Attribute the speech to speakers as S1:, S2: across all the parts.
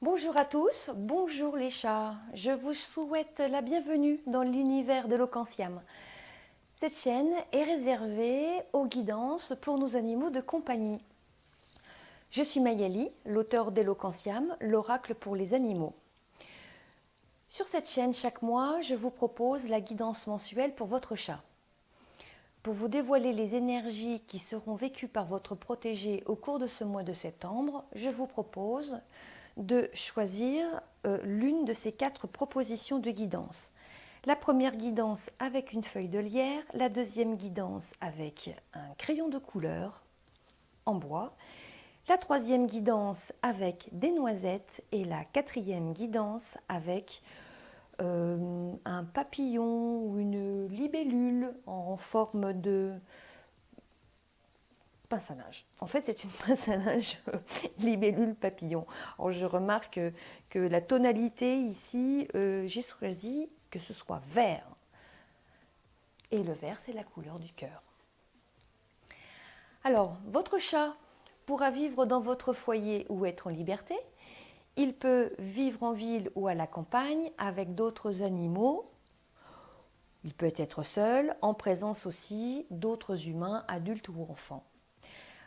S1: Bonjour à tous, bonjour les chats. Je vous souhaite la bienvenue dans l'univers de l'Ocanciam. Cette chaîne est réservée aux guidances pour nos animaux de compagnie. Je suis Magali, l'auteur d'Eloquentiam, l'oracle pour les animaux. Sur cette chaîne, chaque mois, je vous propose la guidance mensuelle pour votre chat. Pour vous dévoiler les énergies qui seront vécues par votre protégé au cours de ce mois de septembre, je vous propose de choisir l'une de ces 4 propositions de guidance. La première guidance avec une feuille de lierre, la deuxième guidance avec un crayon de couleur en bois, la troisième guidance avec des noisettes et la quatrième guidance avec un papillon ou une libellule en forme de pince à linge. En fait, c'est une pince à linge libellule papillon. Alors, je remarque que la tonalité ici, j'ai choisi que ce soit vert. Et le vert, c'est la couleur du cœur. Alors, votre chat pourra vivre dans votre foyer ou être en liberté. Il peut vivre en ville ou à la campagne avec d'autres animaux. Il peut être seul, en présence aussi d'autres humains, adultes ou enfants.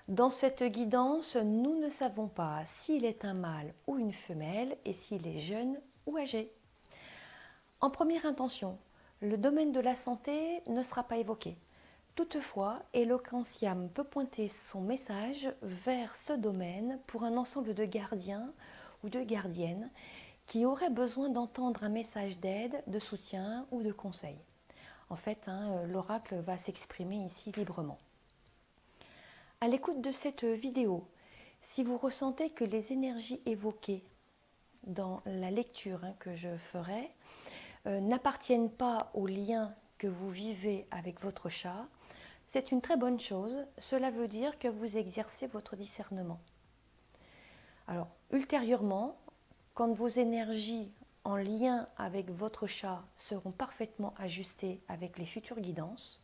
S1: Dans cette guidance, nous ne savons pas s'il est un mâle ou une femelle et s'il est jeune ou âgé. En première intention, le domaine de la santé ne sera pas évoqué. Toutefois, Eloquentiam peut pointer son message vers ce domaine pour un ensemble de gardiens ou de gardiennes qui auraient besoin d'entendre un message d'aide, de soutien ou de conseil. En fait, l'oracle va s'exprimer ici librement. À l'écoute de cette vidéo, si vous ressentez que les énergies évoquées dans la lecture que je ferai n'appartiennent pas au lien que vous vivez avec votre chat, c'est une très bonne chose. Cela veut dire que vous exercez votre discernement. Alors, ultérieurement, quand vos énergies en lien avec votre chat seront parfaitement ajustées avec les futures guidances,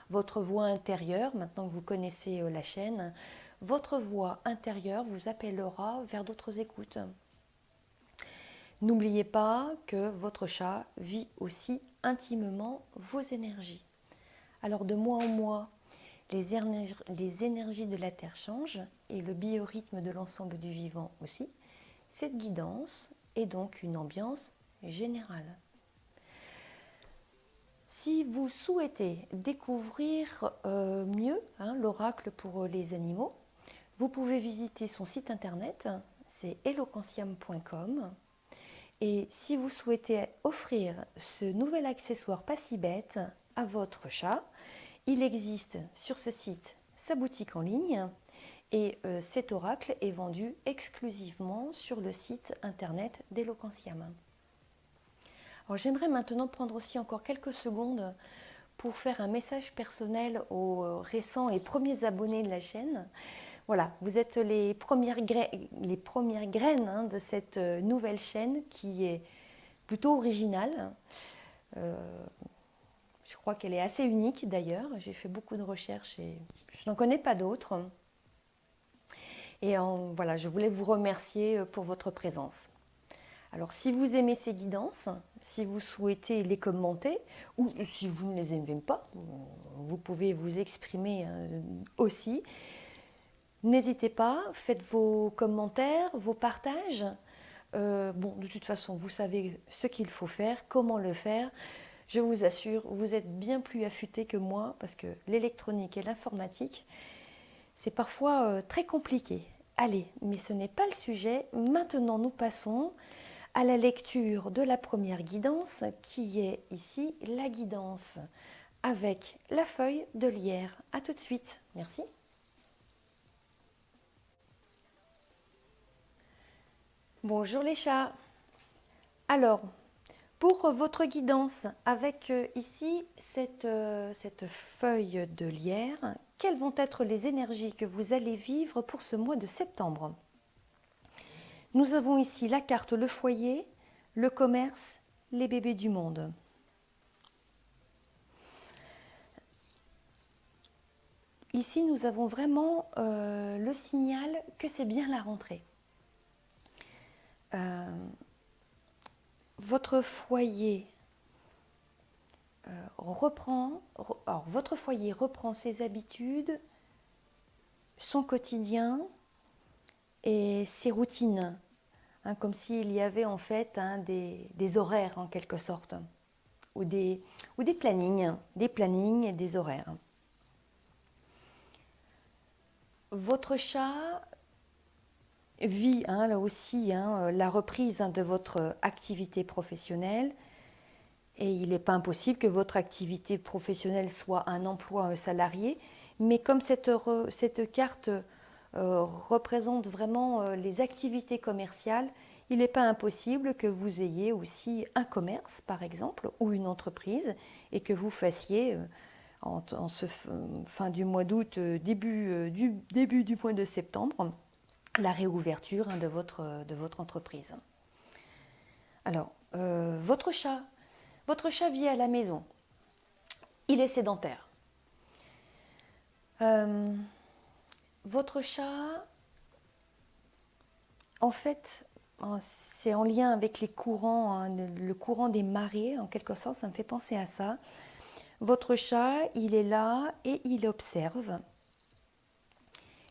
S1: votre voix intérieure, maintenant que vous connaissez la chaîne, votre voix intérieure vous appellera vers d'autres écoutes. N'oubliez pas que votre chat vit aussi intimement vos énergies. Alors de mois en mois, les énergies de la Terre changent et le biorhythme de l'ensemble du vivant aussi. Cette guidance est donc une ambiance générale. Si vous souhaitez découvrir mieux l'oracle pour les animaux, vous pouvez visiter son site internet, c'est eloquentiam.com. Et si vous souhaitez offrir ce nouvel accessoire pas si bête à votre chat, il existe sur ce site sa boutique en ligne et cet oracle est vendu exclusivement sur le site internet d'Eloquentiam. Alors, j'aimerais maintenant prendre aussi encore quelques secondes pour faire un message personnel aux récents et premiers abonnés de la chaîne. Voilà, vous êtes les premières graines de cette nouvelle chaîne qui est plutôt originale. Je crois qu'elle est assez unique d'ailleurs. J'ai fait beaucoup de recherches et je n'en connais pas d'autres. Et voilà, je voulais vous remercier pour votre présence. Alors, si vous aimez ces guidances, si vous souhaitez les commenter, ou si vous ne les aimez pas, vous pouvez vous exprimer aussi. N'hésitez pas, faites vos commentaires, vos partages. De toute façon, vous savez ce qu'il faut faire, comment le faire. Je vous assure, vous êtes bien plus affûtés que moi, parce que l'électronique et l'informatique, c'est parfois très compliqué. Allez, mais ce n'est pas le sujet. Maintenant, nous passons à la lecture de la première guidance qui est ici la guidance avec la feuille de lierre. A tout de suite. Merci. Bonjour les chats. Alors, pour votre guidance avec ici cette feuille de lierre, quelles vont être les énergies que vous allez vivre pour ce mois de septembre? Nous avons ici la carte le foyer, le commerce, les bébés du monde. Ici, nous avons vraiment le signal que c'est bien la rentrée. Votre foyer votre foyer reprend ses habitudes, son quotidien et ses routines, hein, comme s'il y avait en fait des horaires en quelque sorte, ou des plannings et des horaires. Votre chat vit là aussi la reprise de votre activité professionnelle. Et il n'est pas impossible que votre activité professionnelle soit un emploi, un salarié, mais comme cette carte représente vraiment les activités commerciales, il n'est pas impossible que vous ayez aussi un commerce, par exemple, ou une entreprise, et que vous fassiez, en ce fin du mois d'août, début du mois de septembre, la réouverture de votre entreprise. Alors, votre chat vit à la maison. Il est sédentaire. Votre chat, en fait, c'est en lien avec les courants, le courant des marées, en quelque sorte, ça me fait penser à ça. Votre chat, il est là et il observe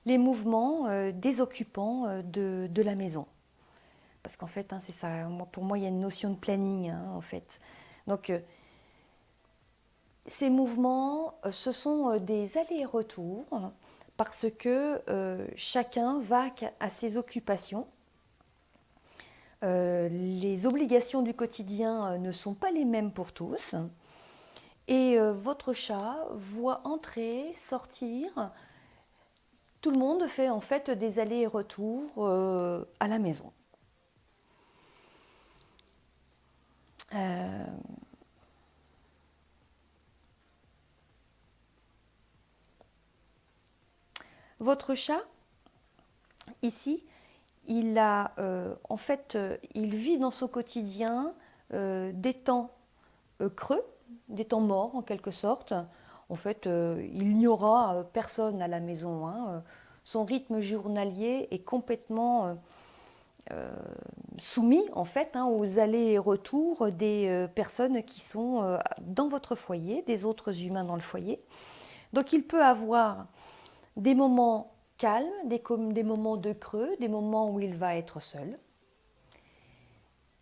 S1: les mouvements des occupants de la maison. Parce qu'en fait, c'est ça, pour moi, il y a une notion de planning, en fait. Donc, ces mouvements, ce sont des allers-retours parce que chacun va à ses occupations. Les obligations du quotidien ne sont pas les mêmes pour tous. Et votre chat voit entrer, sortir. Tout le monde fait en fait des allers-retours à la maison. Votre chat, ici, il vit dans son quotidien des temps creux, des temps morts en quelque sorte. En fait, il n'y aura personne à la maison. Son rythme journalier est complètement soumis en fait aux allers et retours des personnes qui sont dans votre foyer, des autres humains dans le foyer. Donc il peut avoir des moments calmes, des moments de creux, des moments où il va être seul.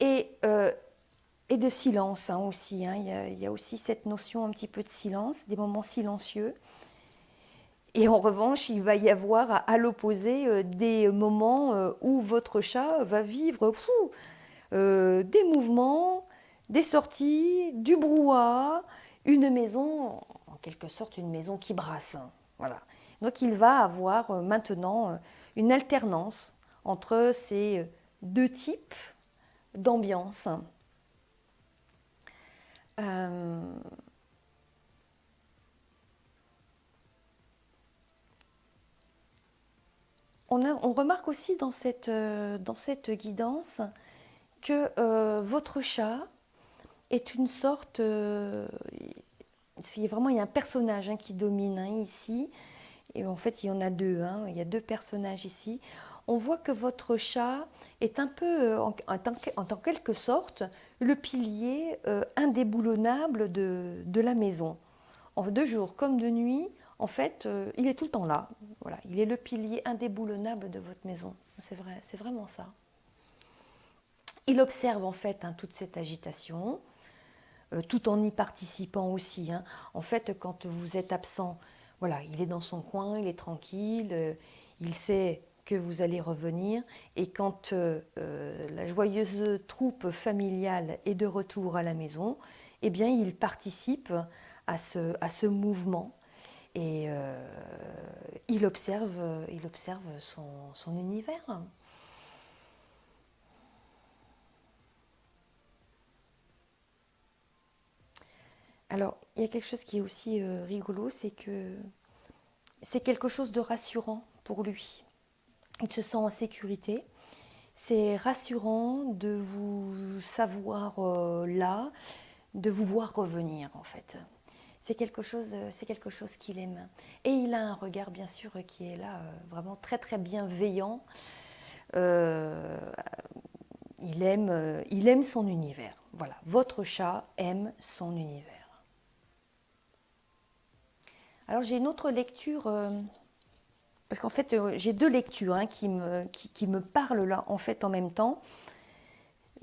S1: Et de silence aussi. Il y a aussi cette notion un petit peu de silence, des moments silencieux. Et en revanche, il va y avoir à l'opposé des moments où votre chat va vivre des mouvements, des sorties, du brouhaha, une maison, en quelque sorte une maison qui brasse. Voilà. Donc il va avoir maintenant une alternance entre ces deux types d'ambiance. On remarque aussi dans cette guidance que votre chat est une sorte... il y a un personnage qui domine ici. Et en fait, il y en a deux. Il y a deux personnages ici. On voit que votre chat est un peu, en quelque sorte, le pilier indéboulonnable de la maison. De jour comme de nuit, en fait, il est tout le temps là. Voilà, il est le pilier indéboulonnable de votre maison. C'est vrai, c'est vraiment ça. Il observe en fait toute cette agitation, tout en y participant aussi. En fait, quand vous êtes absent, voilà, il est dans son coin, il est tranquille, il sait que vous allez revenir. Et quand la joyeuse troupe familiale est de retour à la maison, eh bien, il participe à ce mouvement et il observe son univers. Alors, il y a quelque chose qui est aussi rigolo, c'est que c'est quelque chose de rassurant pour lui. Il se sent en sécurité. C'est rassurant de vous savoir là, de vous voir revenir en fait. C'est quelque chose qu'il aime. Et il a un regard bien sûr qui est là vraiment très très bienveillant. il aime son univers. Voilà, votre chat aime son univers. Alors j'ai une autre lecture, parce qu'en fait j'ai deux lectures hein, qui me parlent là en fait en même temps.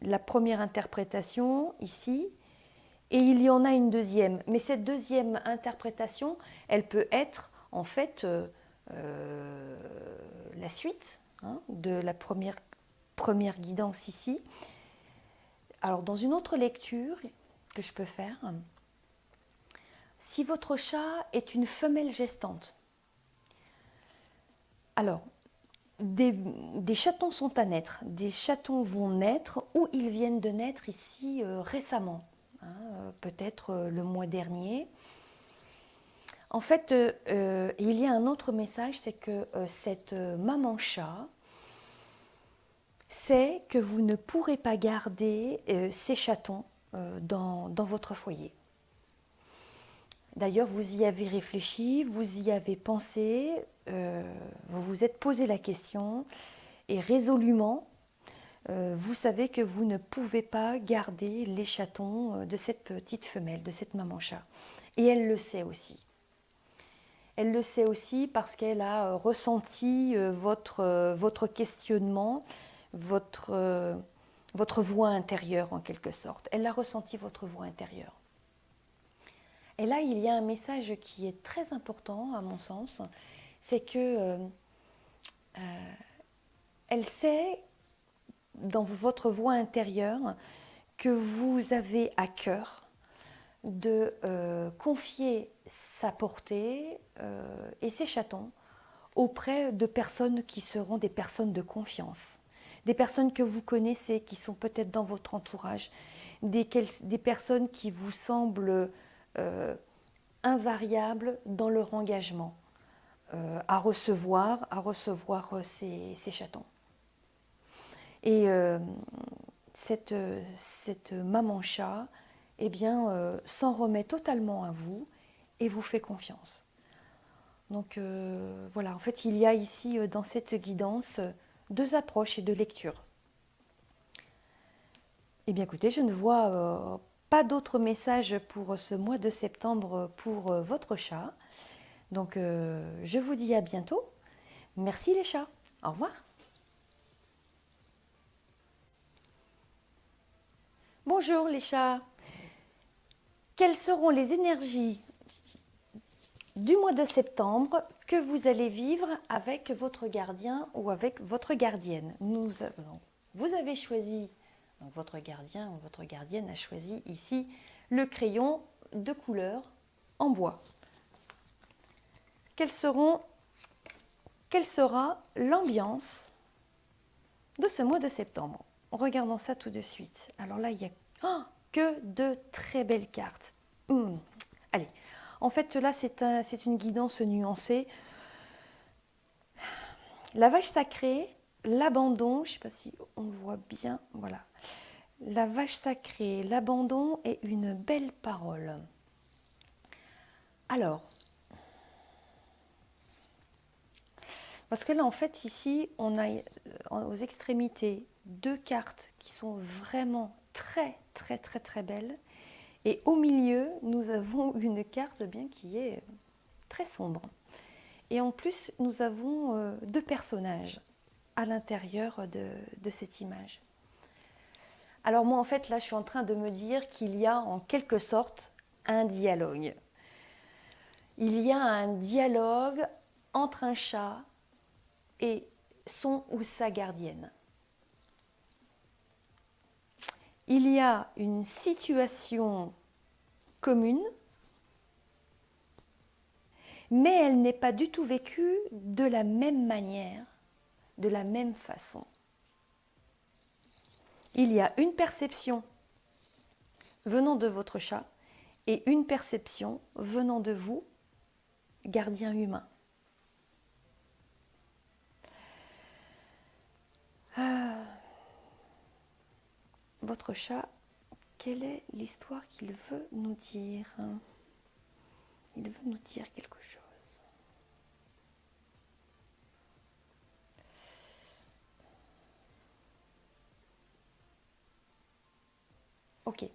S1: La première interprétation ici, et il y en a une deuxième. Mais cette deuxième interprétation, elle peut être en fait la suite hein, de la première guidance ici. Alors dans une autre lecture que je peux faire, si votre chat est une femelle gestante, alors des chatons sont à naître, des chatons vont naître ou ils viennent de naître ici récemment, hein, peut-être le mois dernier. En fait, il y a un autre message, c'est que cette maman chat sait que vous ne pourrez pas garder ces chatons dans votre foyer. D'ailleurs, vous y avez réfléchi, vous y avez pensé, vous vous êtes posé la question et résolument, vous savez que vous ne pouvez pas garder les chatons de cette petite femelle, de cette maman chat. Et elle le sait aussi. Elle le sait aussi parce qu'elle a ressenti votre questionnement, votre voix intérieure en quelque sorte. Elle a ressenti votre voix intérieure. Et là, il y a un message qui est très important à mon sens, c'est que elle sait dans votre voix intérieure que vous avez à cœur de confier sa portée et ses chatons auprès de personnes qui seront des personnes de confiance, des personnes que vous connaissez, qui sont peut-être dans votre entourage, des personnes qui vous semblent invariables dans leur engagement à recevoir ces chatons. Et cette maman chat eh bien, s'en remet totalement à vous et vous fait confiance. Donc voilà, en fait, il y a ici dans cette guidance deux approches et deux lectures. Eh bien écoutez, je ne vois pas d'autres messages pour ce mois de septembre pour votre chat. Donc je vous dis à bientôt. Merci les chats. Au revoir. Bonjour les chats. Quelles seront les énergies du mois de septembre que vous allez vivre avec votre gardien ou avec votre gardienne? Vous avez choisi, donc votre gardien ou votre gardienne a choisi ici le crayon de couleur en bois. Quelle sera l'ambiance de ce mois de septembre? Regardons ça tout de suite. Alors là, il y a que de très belles cartes. Allez, en fait là c'est une guidance nuancée. La vache sacrée, l'abandon, je ne sais pas si on le voit bien, voilà. La vache sacrée, l'abandon et une belle parole. Alors, parce que là en fait ici on a aux extrémités deux cartes qui sont vraiment très très très très belles. Et au milieu, nous avons une carte bien qui est très sombre. Et en plus, nous avons deux personnages à l'intérieur de cette image. Alors moi, en fait, là, je suis en train de me dire qu'il y a en quelque sorte un dialogue. Il y a un dialogue entre un chat et son ou sa gardienne. Il y a une situation commune, mais elle n'est pas du tout vécue de la même manière, de la même façon. Il y a une perception venant de votre chat et une perception venant de vous, gardien humain. Votre chat, quelle est l'histoire qu'il veut nous dire? Il veut nous dire quelque chose. Ok.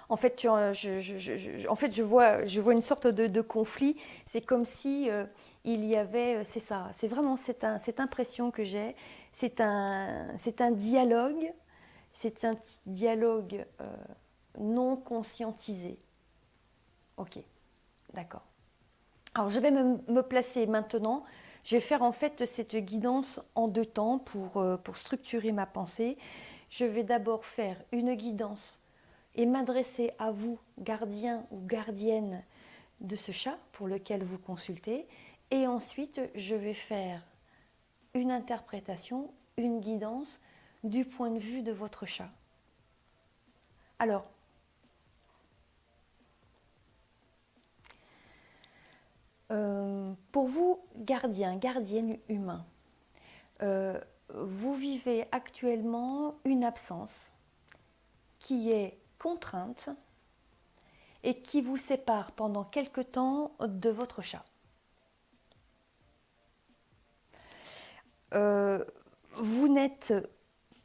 S1: En fait, je vois une sorte de conflit. C'est comme si il y avait, c'est ça, c'est vraiment cette impression que j'ai. C'est un dialogue, c'est un dialogue non conscientisé. Ok, d'accord. Alors, je vais me placer maintenant. Je vais faire en fait cette guidance en deux temps pour structurer ma pensée. Je vais d'abord faire une guidance et m'adresser à vous, gardien ou gardienne de ce chat pour lequel vous consultez. Et ensuite, je vais faire une interprétation, une guidance du point de vue de votre chat. Alors, pour vous, gardien, gardienne humain, vous vivez actuellement une absence qui est contrainte et qui vous sépare pendant quelque temps de votre chat.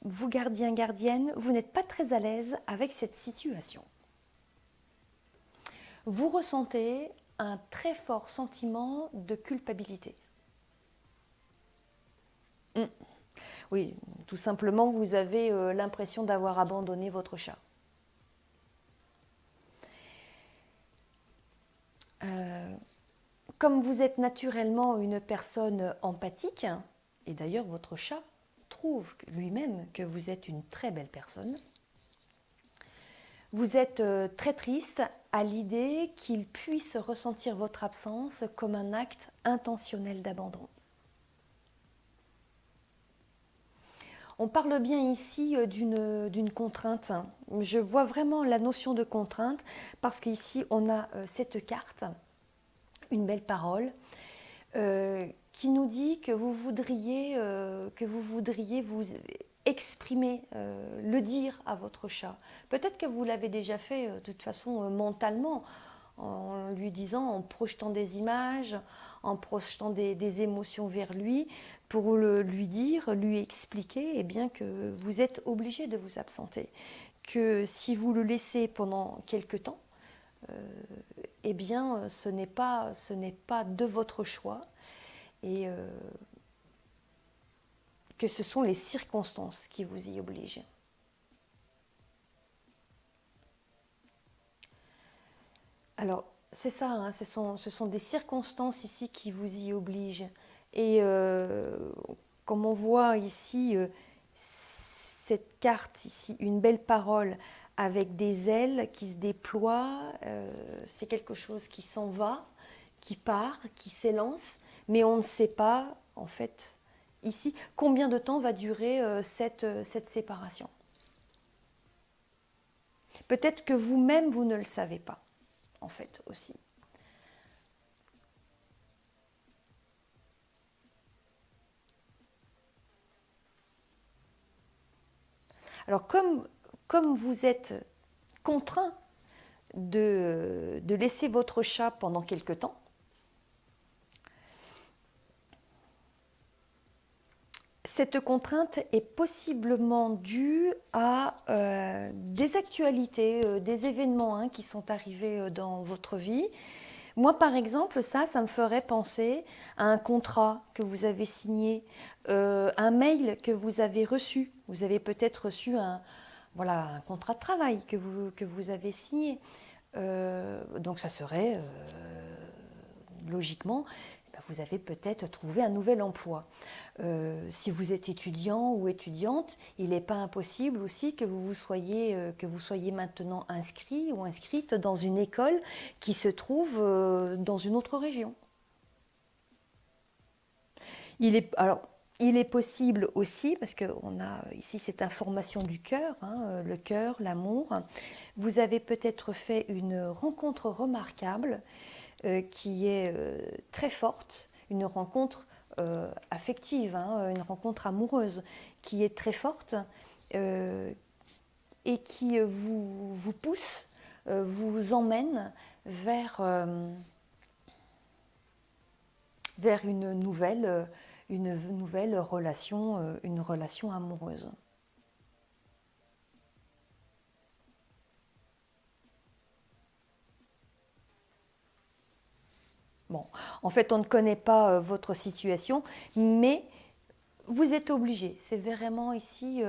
S1: Vous gardien, gardienne, vous n'êtes pas très à l'aise avec cette situation. Vous ressentez un très fort sentiment de culpabilité. Oui, tout simplement, vous avez l'impression d'avoir abandonné votre chat. Comme vous êtes naturellement une personne empathique, et d'ailleurs votre chat trouve lui-même que vous êtes une très belle personne, vous êtes très triste à l'idée qu'il puisse ressentir votre absence comme un acte intentionnel d'abandon. On parle bien ici d'une contrainte. Je vois vraiment la notion de contrainte parce qu'ici on a cette carte, une belle parole, qui nous dit que vous voudriez vous exprimer, le dire à votre chat. Peut-être que vous l'avez déjà fait de toute façon mentalement, en lui disant, en projetant des images, en projetant des émotions vers lui, pour lui dire, lui expliquer eh bien, que vous êtes obligé de vous absenter. Que si vous le laissez pendant quelque temps, eh bien, ce n'est pas de votre choix et que ce sont les circonstances qui vous y obligent. Alors, c'est ça, hein, ce sont des circonstances ici qui vous y obligent. Et comme on voit ici, cette carte ici, une belle parole avec des ailes qui se déploient, c'est quelque chose qui s'en va, qui part, qui s'élance, mais on ne sait pas, en fait, ici, combien de temps va durer cette séparation. Peut-être que vous-même, vous ne le savez pas, en fait, aussi. Alors, comme vous êtes contraint de laisser votre chat pendant quelque temps, cette contrainte est possiblement due à des actualités, des événements qui sont arrivés dans votre vie. Moi, par exemple, ça me ferait penser à un contrat que vous avez signé, un mail que vous avez reçu. Vous avez peut-être reçu un contrat de travail que vous avez signé. Donc ça serait, logiquement, vous avez peut-être trouvé un nouvel emploi. Si vous êtes étudiant ou étudiante, il n'est pas impossible aussi que vous soyez maintenant inscrit ou inscrite dans une école qui se trouve dans une autre région. Il est possible aussi, parce qu'on a ici cette information du cœur, le cœur, l'amour. Vous avez peut-être fait une rencontre remarquable qui est très forte, une rencontre affective, une rencontre amoureuse qui est très forte et qui vous pousse, vous emmène vers une nouvelle relation, une relation amoureuse. Bon, en fait, on ne connaît pas votre situation, mais vous êtes obligé. C'est vraiment ici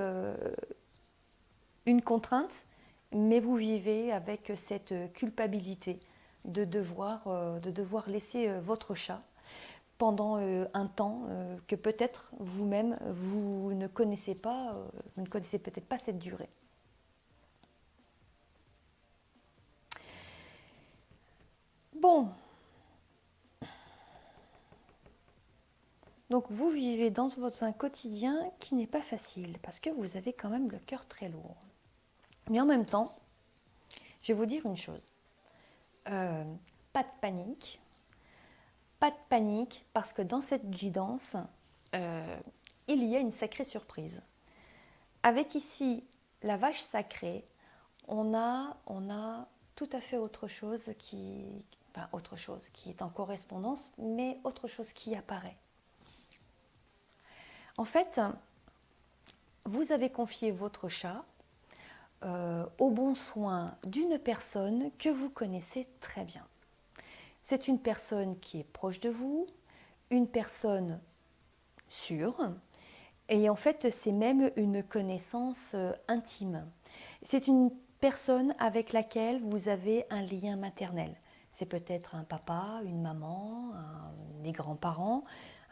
S1: une contrainte, mais vous vivez avec cette culpabilité de devoir laisser votre chat pendant un temps que peut-être vous-même, vous ne connaissez pas, vous ne connaissez peut-être pas cette durée. Bon, donc vous vivez dans un quotidien qui n'est pas facile, parce que vous avez quand même le cœur très lourd. Mais en même temps, je vais vous dire une chose. Pas de panique. Pas de panique, parce que dans cette guidance, il y a une sacrée surprise. Avec ici la vache sacrée, on a tout à fait autre chose qui est en correspondance, mais autre chose qui apparaît. En fait, vous avez confié votre chat au bon soin d'une personne que vous connaissez très bien. C'est une personne qui est proche de vous, une personne sûre, et en fait, c'est même une connaissance intime. C'est une personne avec laquelle vous avez un lien maternel. C'est peut-être un papa, une maman, des grands-parents,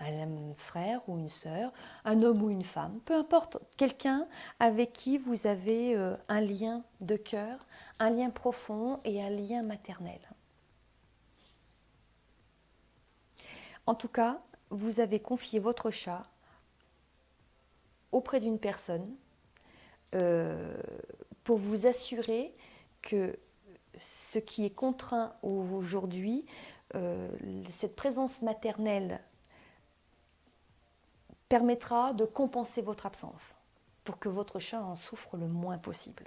S1: un frère ou une sœur, un homme ou une femme, peu importe, quelqu'un avec qui vous avez un lien de cœur, un lien profond et un lien maternel. En tout cas, vous avez confié votre chat auprès d'une personne pour vous assurer que ce qui est contraint aujourd'hui, cette présence maternelle permettra de compenser votre absence pour que votre chat en souffre le moins possible.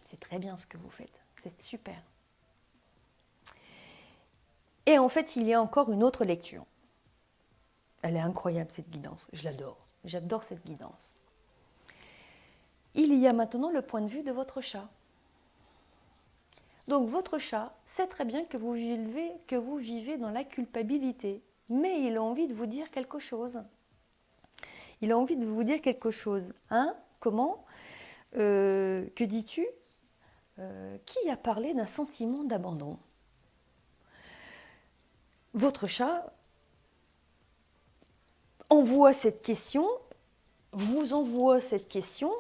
S1: C'est très bien ce que vous faites, c'est super. Et en fait, il y a encore une autre lecture. Elle est incroyable cette guidance, je l'adore. J'adore cette guidance. Il y a maintenant le point de vue de votre chat. Donc votre chat sait très bien que vous vivez dans la culpabilité, mais il a envie de vous dire quelque chose. Il a envie de vous dire quelque chose. Hein? Comment? Que dis-tu? Qui a parlé d'un sentiment d'abandon? Votre chat envoie cette question, vous envoie cette question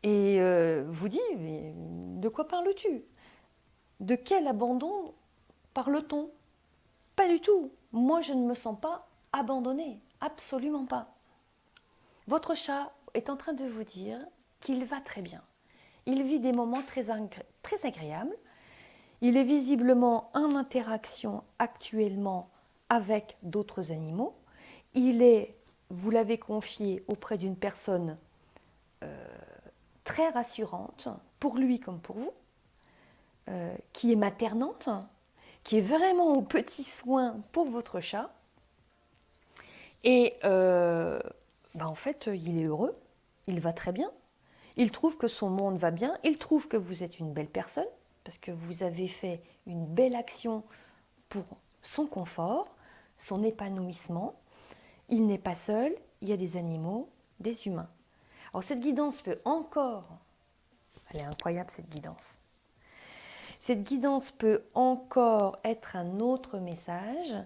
S1: et vous dit, mais de quoi parles-tu? De quel abandon parle-t-on? Pas du tout. Moi, je ne me sens pas abandonnée. Absolument pas. Votre chat est en train de vous dire qu'il va très bien. Il vit des moments très agréables. Il est visiblement en interaction actuellement avec d'autres animaux. Il est, vous l'avez confié auprès d'une personne très rassurante, pour lui comme pour vous, qui est maternante, qui est vraiment aux petits soins pour votre chat. Et en fait, il est heureux, il va très bien. Il trouve que son monde va bien, il trouve que vous êtes une belle personne, parce que vous avez fait une belle action pour son confort, son épanouissement. Il n'est pas seul, il y a des animaux, des humains. Alors cette guidance peut encore, elle est incroyable cette guidance. Cette guidance peut encore être un autre message.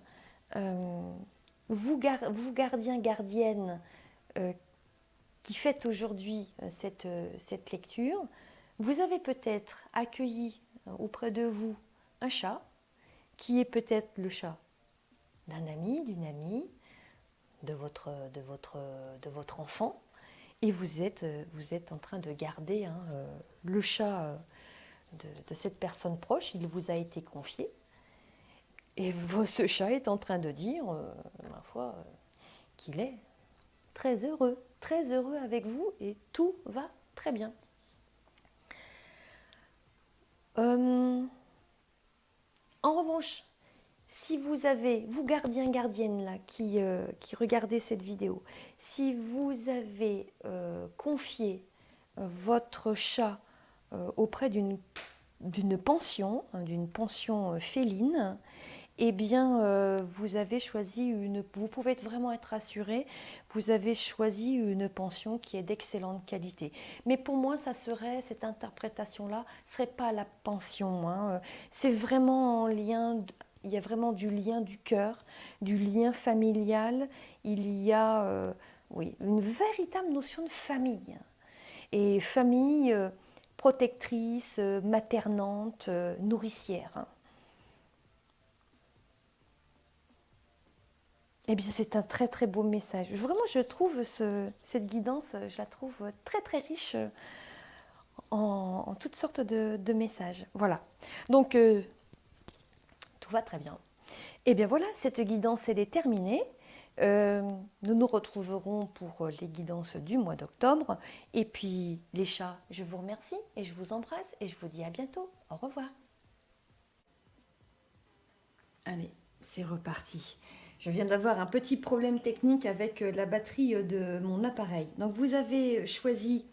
S1: Vous gardiens, gardiennes, qui faites aujourd'hui cette lecture, vous avez peut-être accueilli auprès de vous un chat, qui est peut-être le chat d'un ami, d'une amie, de votre enfant, et vous êtes en train de garder le chat de cette personne proche, il vous a été confié, et ce chat est en train de dire, ma foi, qu'il est très heureux avec vous, et tout va très bien. En revanche, si vous gardiens, gardiennes là, qui regardez cette vidéo, si vous avez confié votre chat auprès d'une pension féline, eh bien, vous pouvez vraiment être assuré, vous avez choisi une pension qui est d'excellente qualité. Mais pour moi, cette interprétation-là, serait pas la pension, hein. C'est vraiment en lien, il y a vraiment du lien du cœur, du lien familial, il y a, oui, une véritable notion de famille. Et famille protectrice, maternante, nourricière, hein. Eh bien, c'est un très très beau message. Vraiment, je trouve cette guidance, je la trouve très très riche en toutes sortes de messages. Voilà. Donc, tout va très bien. Eh bien voilà, cette guidance, elle est terminée. Nous nous retrouverons pour les guidances du mois d'octobre. Et puis, les chats, je vous remercie et je vous embrasse et je vous dis à bientôt. Au revoir. Allez, c'est reparti. Je viens d'avoir un petit problème technique avec la batterie de mon appareil. Donc vous avez choisi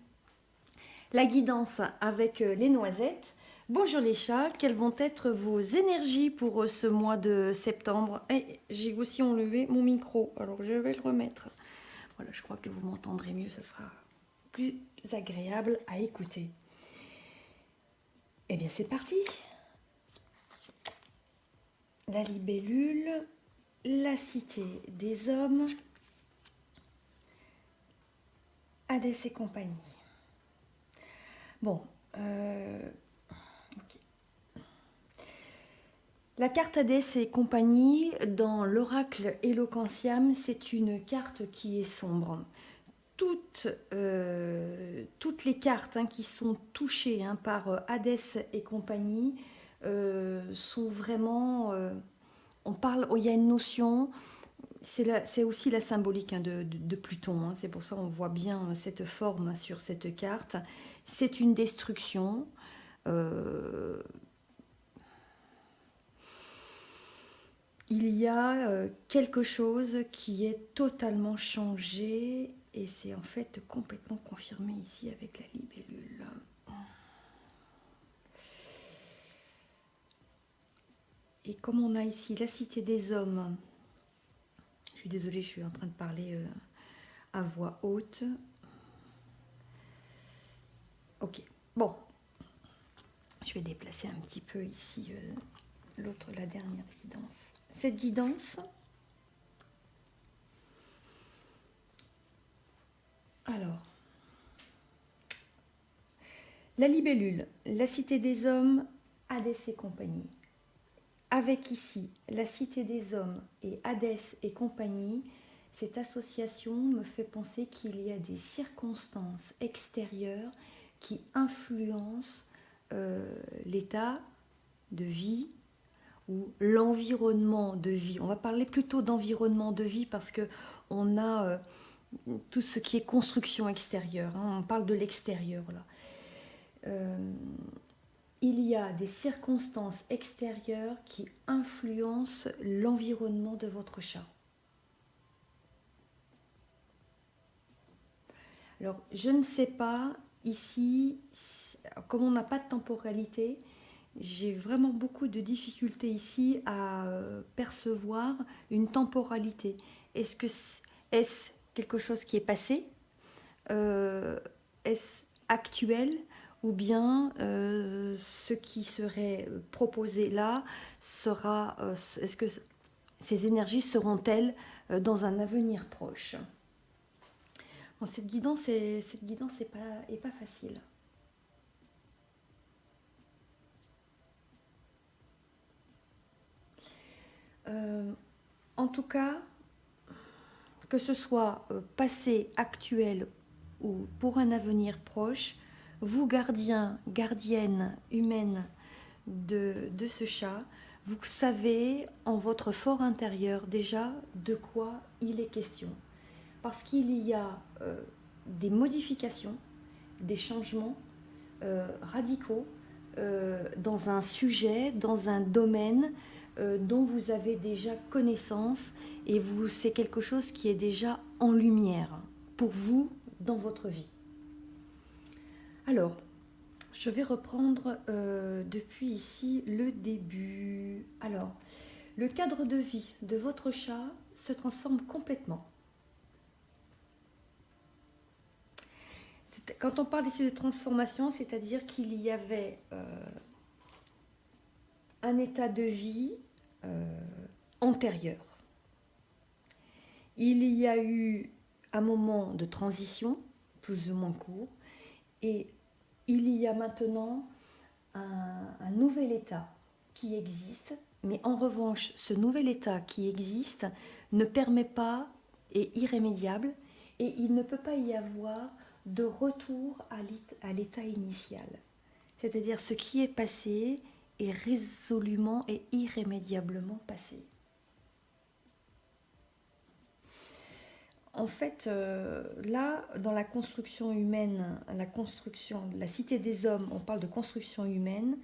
S1: la guidance avec les noisettes. Bonjour les chats, quelles vont être vos énergies pour ce mois de septembre? Et j'ai aussi enlevé mon micro, alors je vais le remettre. Voilà, je crois que vous m'entendrez mieux, ça sera plus agréable à écouter. Eh bien c'est parti. La libellule, la cité des hommes, Hadès et compagnie. Bon, ok. La carte Hadès et compagnie, dans l'oracle Eloquentiam, c'est une carte qui est sombre. Toutes les cartes qui sont touchées par Hadès et compagnie sont vraiment... il y a une notion, c'est aussi la symbolique de Pluton, c'est pour ça qu'on voit bien cette forme sur cette carte. C'est une destruction. Il y a quelque chose qui est totalement changé et c'est en fait complètement confirmé ici avec la libellule. Et comme on a ici la cité des hommes, je suis désolée, je suis en train de parler à voix haute. Ok, bon, je vais déplacer un petit peu ici la dernière guidance. Cette guidance, alors, la libellule, la cité des hommes, Hadès et compagnie. Avec ici la cité des hommes et Hadès et compagnie, cette association me fait penser qu'il y a des circonstances extérieures qui influencent l'état de vie ou l'environnement de vie. On va parler plutôt d'environnement de vie parce que on a tout ce qui est construction extérieure. On parle de l'extérieur là. Il y a des circonstances extérieures qui influencent l'environnement de votre chat. Alors, je ne sais pas, ici, comme on n'a pas de temporalité, j'ai vraiment beaucoup de difficultés ici à percevoir une temporalité. Est-ce quelque chose qui est passé? Est-ce actuel? Ou bien ce qui serait proposé là sera, est-ce que ces énergies seront-elles dans un avenir proche? Bon, cette guidance est pas facile. En tout cas, que ce soit passé, actuel ou pour un avenir proche, vous, gardiens, gardiennes humaines de ce chat, vous savez en votre fort intérieur déjà de quoi il est question. Parce qu'il y a des modifications, des changements radicaux dans un sujet, dans un domaine dont vous avez déjà connaissance et c'est quelque chose qui est déjà en lumière pour vous dans votre vie. Alors, je vais reprendre depuis ici le début. Alors, Le cadre de vie de votre chat se transforme complètement. Quand on parle ici de transformation, c'est-à-dire qu'il y avait un état de vie antérieur. Il y a eu un moment de transition, plus ou moins court, et il y a maintenant un nouvel état qui existe, mais en revanche, ce nouvel état qui existe ne permet pas, est irrémédiable, et il ne peut pas y avoir de retour à l'état initial. C'est-à-dire ce qui est passé est résolument et irrémédiablement passé. En fait, là, dans la construction humaine, la cité des hommes, on parle de construction humaine,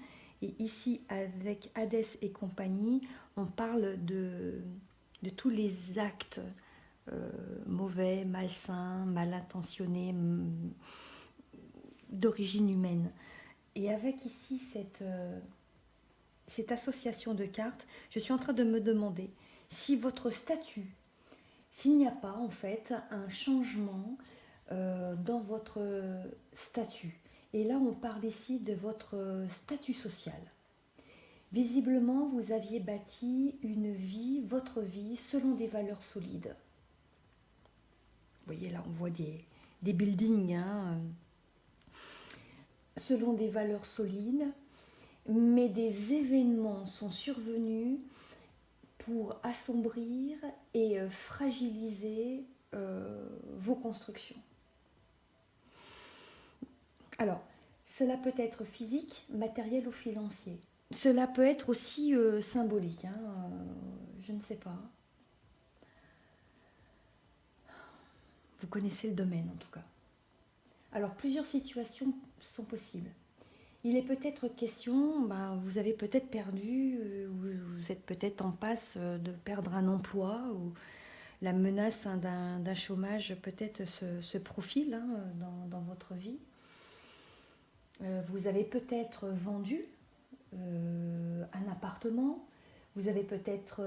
S1: et ici, avec Hadès et compagnie, on parle de tous les actes mauvais, malsains, mal intentionnés, d'origine humaine. Et avec ici cette association de cartes, je suis en train de me demander si votre statut, s'il n'y a pas en fait un changement dans votre statut. Et là, on parle ici de votre statut social. Visiblement, vous aviez bâti une vie, votre vie, selon des valeurs solides. Vous voyez, là, on voit des buildings, hein, selon des valeurs solides, mais des événements sont survenus pour assombrir et fragiliser vos constructions. Alors, cela peut être physique, matériel ou financier. Cela peut être aussi symbolique, hein, je ne sais pas. Vous connaissez le domaine en tout cas. Alors, plusieurs situations sont possibles. Il est peut-être question, vous avez peut-être perdu, vous êtes peut-être en passe de perdre un emploi, ou la menace d'un chômage peut-être se profile hein, dans votre vie. Vous avez peut-être vendu un appartement, vous avez peut-être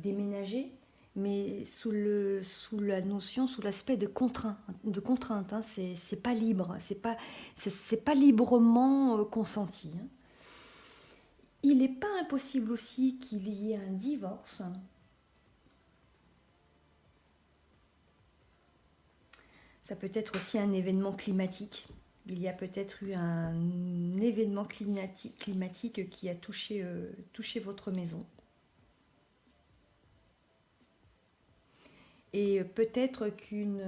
S1: déménagé, mais sous la notion, sous l'aspect de contrainte, hein, c'est pas libre, c'est pas librement consenti. Hein. Il n'est pas impossible aussi qu'il y ait un divorce. Ça peut être aussi un événement climatique. Il y a peut-être eu un événement climatique qui a touché votre maison. Et peut-être qu'une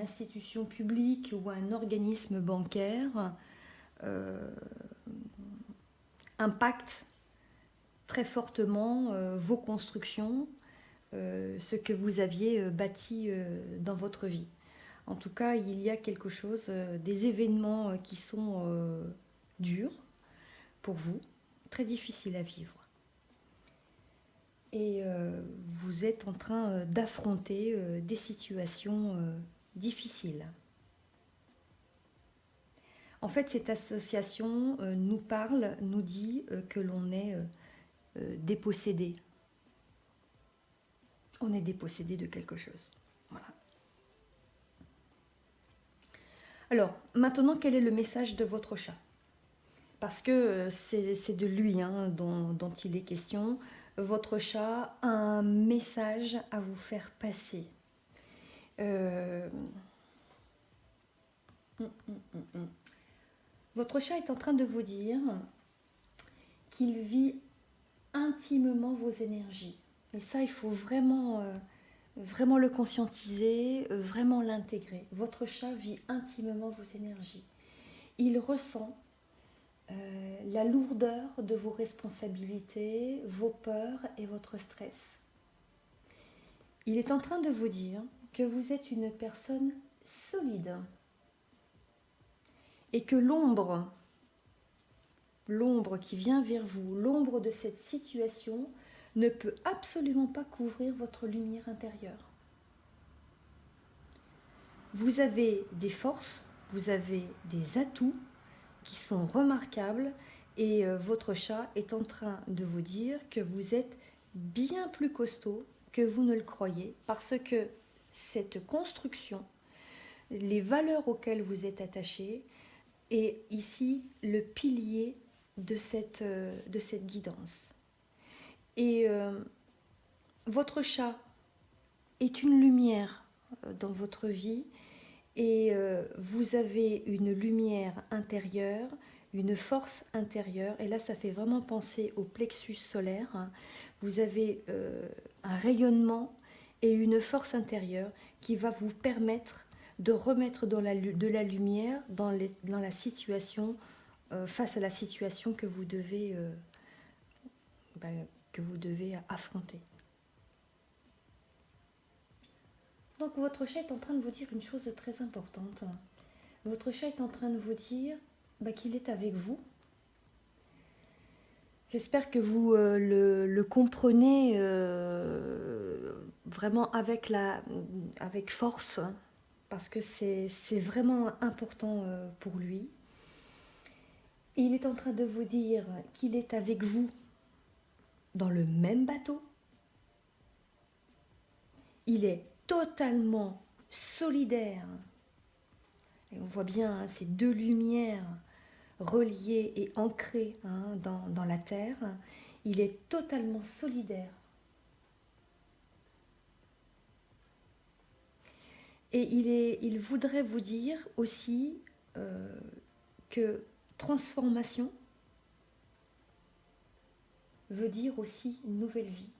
S1: institution publique ou un organisme bancaire impacte très fortement vos constructions, ce que vous aviez bâti dans votre vie. En tout cas, il y a quelque chose, des événements qui sont durs pour vous, très difficiles à vivre. Et vous êtes en train d'affronter des situations difficiles. En fait, cette association nous dit que l'on est dépossédé. On est dépossédé de quelque chose. Voilà. Alors, maintenant, quel est le message de votre chat? Parce que c'est de lui hein, dont il est question. Votre chat a un message à vous faire passer. Votre chat est en train de vous dire qu'il vit intimement vos énergies. Et ça, il faut vraiment le conscientiser, vraiment l'intégrer. Votre chat vit intimement vos énergies. Il ressent la lourdeur de vos responsabilités, vos peurs et votre stress. Il est en train de vous dire que vous êtes une personne solide et que l'ombre qui vient vers vous, l'ombre de cette situation, ne peut absolument pas couvrir votre lumière intérieure. Vous avez des forces, vous avez des atouts qui sont remarquables et votre chat est en train de vous dire que vous êtes bien plus costaud que vous ne le croyez, parce que cette construction, les valeurs auxquelles vous êtes attachés, est ici le pilier de cette guidance. Et votre chat est une lumière dans votre vie, et vous avez une lumière intérieure, une force intérieure, et là ça fait vraiment penser au plexus solaire. Vous avez un rayonnement et une force intérieure qui va vous permettre de remettre de la lumière dans la situation, face à la situation que vous devez affronter. Donc votre chat est en train de vous dire une chose très importante. Votre chat est en train de vous dire qu'il est avec vous. J'espère que vous le comprenez vraiment avec force, parce que c'est vraiment important pour lui. Et il est en train de vous dire qu'il est avec vous dans le même bateau. Il est totalement solidaire. Et on voit bien ces deux lumières reliées et ancrées dans la terre. Il est totalement solidaire. Et il voudrait vous dire aussi que transformation veut dire aussi une nouvelle vie.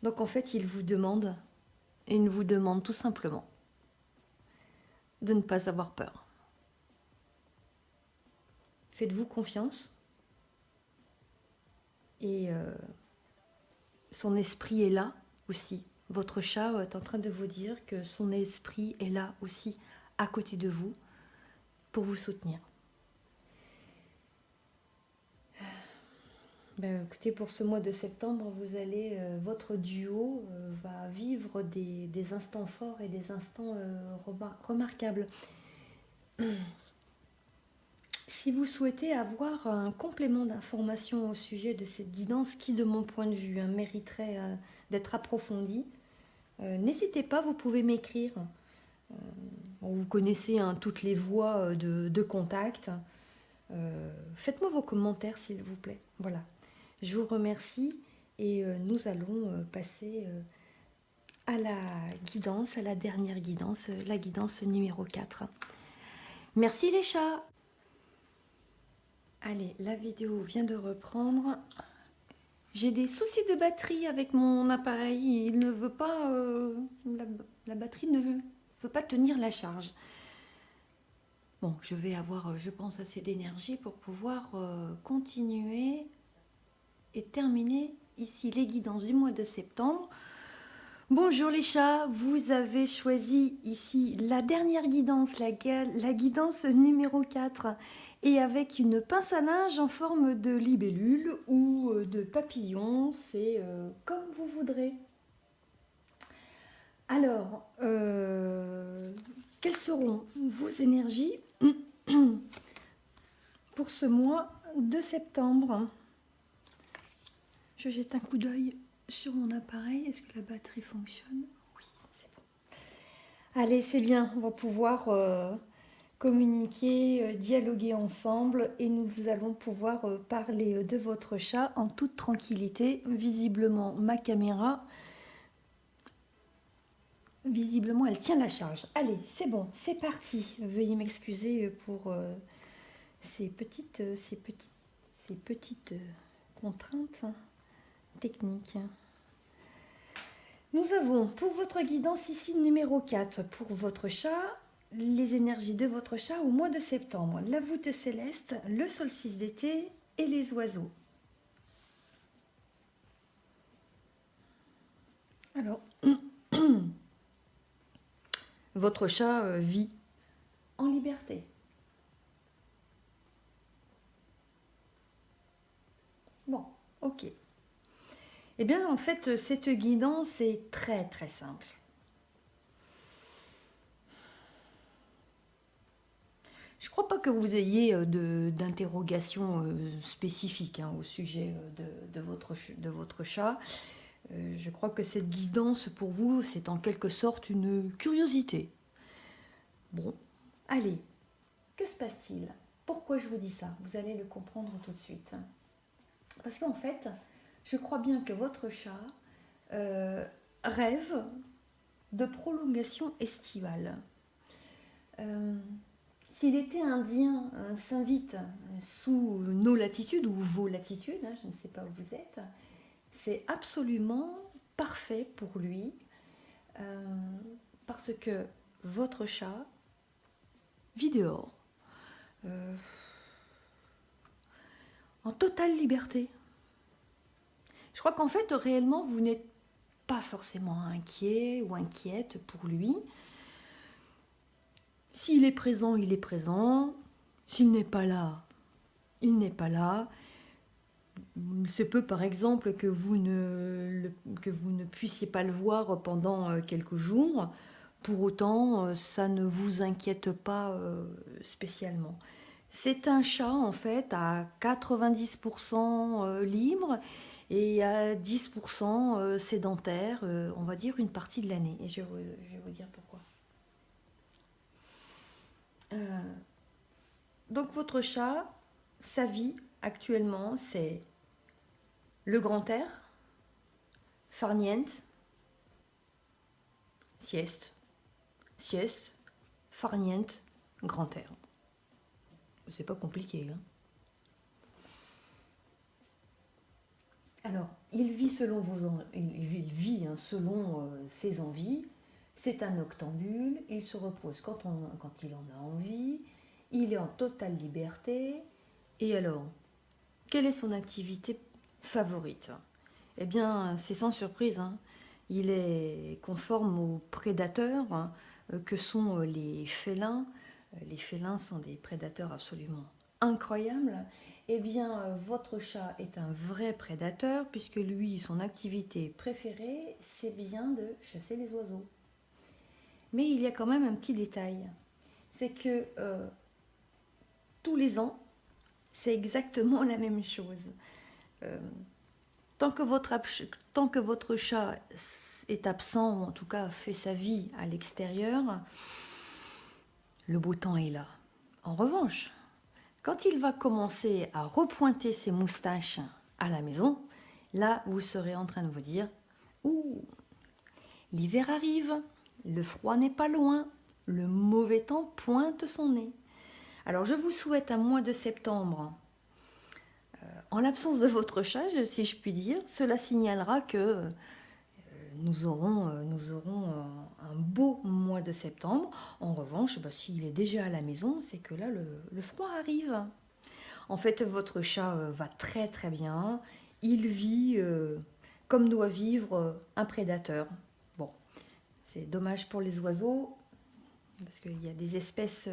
S1: Donc en fait, il vous demande tout simplement de ne pas avoir peur. Faites-vous confiance. Et son esprit est là aussi. Votre chat est en train de vous dire que son esprit est là aussi, à côté de vous, pour vous soutenir. Écoutez, pour ce mois de septembre, votre duo va vivre des instants forts et des instants remarquables. Si vous souhaitez avoir un complément d'information au sujet de cette guidance, qui de mon point de vue mériterait d'être approfondie, n'hésitez pas, vous pouvez m'écrire. Vous connaissez toutes les voies de contact. Faites-moi vos commentaires s'il vous plaît. Voilà. Je vous remercie et nous allons passer à la guidance, à la dernière guidance, la guidance numéro 4. Merci les chats. Allez, la vidéo vient de reprendre. J'ai des soucis de batterie avec mon appareil. Il ne veut pas, la batterie ne veut pas tenir la charge. Bon, je vais avoir, je pense, assez d'énergie pour pouvoir continuer et terminer ici les guidances du mois de septembre. Bonjour les chats, vous avez choisi ici la dernière guidance, la guidance numéro 4, et avec une pince à linge en forme de libellule ou de papillon, c'est comme vous voudrez. Alors, quelles seront vos énergies pour ce mois de septembre? Je jette un coup d'œil sur mon appareil. Est-ce que la batterie fonctionne? Oui, c'est bon. Allez, c'est bien. On va pouvoir communiquer, dialoguer ensemble, et nous allons pouvoir parler de votre chat en toute tranquillité. Visiblement, ma caméra, elle tient la charge. Allez, c'est bon, c'est parti. Veuillez m'excuser pour ces petites contraintes technique. Nous avons pour votre guidance ici numéro 4 pour votre chat, les énergies de votre chat au mois de septembre, la voûte céleste, le solstice d'été et les oiseaux. Alors, votre chat vit en liberté. Bon, ok. Eh bien, en fait, cette guidance est très très simple. Je ne crois pas que vous ayez d'interrogation spécifique au sujet de votre chat. Je crois que cette guidance pour vous, c'est en quelque sorte une curiosité. Bon, allez, que se passe-t-il? Pourquoi je vous dis ça? Vous allez le comprendre tout de suite. Parce qu'en fait, je crois bien que votre chat rêve de prolongation estivale. S'il était indien, s'invite sous nos latitudes ou vos latitudes, je ne sais pas où vous êtes, c'est absolument parfait pour lui parce que votre chat vit dehors en totale liberté. Je crois qu'en fait, réellement, vous n'êtes pas forcément inquiet ou inquiète pour lui. S'il est présent, il est présent. S'il n'est pas là, il n'est pas là. Il se peut par exemple que vous ne puissiez pas le voir pendant quelques jours. Pour autant, ça ne vous inquiète pas spécialement. C'est un chat en fait à 90% libre et à 10% sédentaire, on va dire une partie de l'année. Et je vais vous dire pourquoi. Donc votre chat, sa vie actuellement, c'est le grand air, farniente, sieste, sieste, farniente, grand air. C'est pas compliqué. Alors, il vit selon selon ses envies. C'est un noctambule, il se repose quand il en a envie, il est en totale liberté. Et alors, quelle est son activité favorite? Eh bien, c'est sans surprise, il est conforme aux prédateurs que sont les félins. Les félins sont des prédateurs absolument incroyables. Eh bien, votre chat est un vrai prédateur puisque lui, son activité préférée, c'est bien de chasser les oiseaux. Mais il y a quand même un petit détail, c'est que tous les ans, c'est exactement la même chose. Tant que votre chat est absent, ou en tout cas fait sa vie à l'extérieur, le beau temps est là. En revanche, quand il va commencer à repointer ses moustaches à la maison, là, vous serez en train de vous dire « Ouh, l'hiver arrive, le froid n'est pas loin, le mauvais temps pointe son nez. » Alors, je vous souhaite un mois de septembre. En l'absence de votre chat, si je puis dire, cela signalera que nous aurons un beau mois de septembre. En revanche, s'il est déjà à la maison, c'est que là, le froid arrive. En fait, votre chat va très très bien. Il vit comme doit vivre un prédateur. Bon, c'est dommage pour les oiseaux, parce qu'il y a des espèces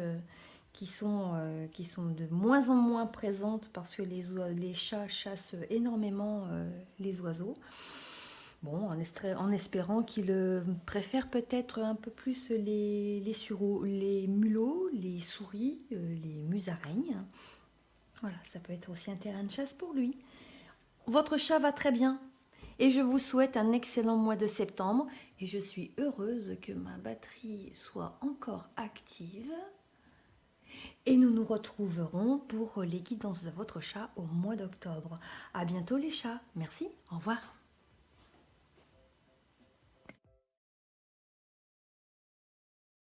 S1: qui sont de moins en moins présentes parce que les chats chassent énormément les oiseaux. Bon, en espérant qu'ils préfèrent peut-être un peu plus les mulots, les souris, les musaraignes. Voilà, ça peut être aussi un terrain de chasse pour lui. Votre chat va très bien et je vous souhaite un excellent mois de septembre et je suis heureuse que ma batterie soit encore active. Et nous nous retrouverons pour les guidances de votre chat au mois d'octobre. À bientôt les chats. Merci. Au revoir.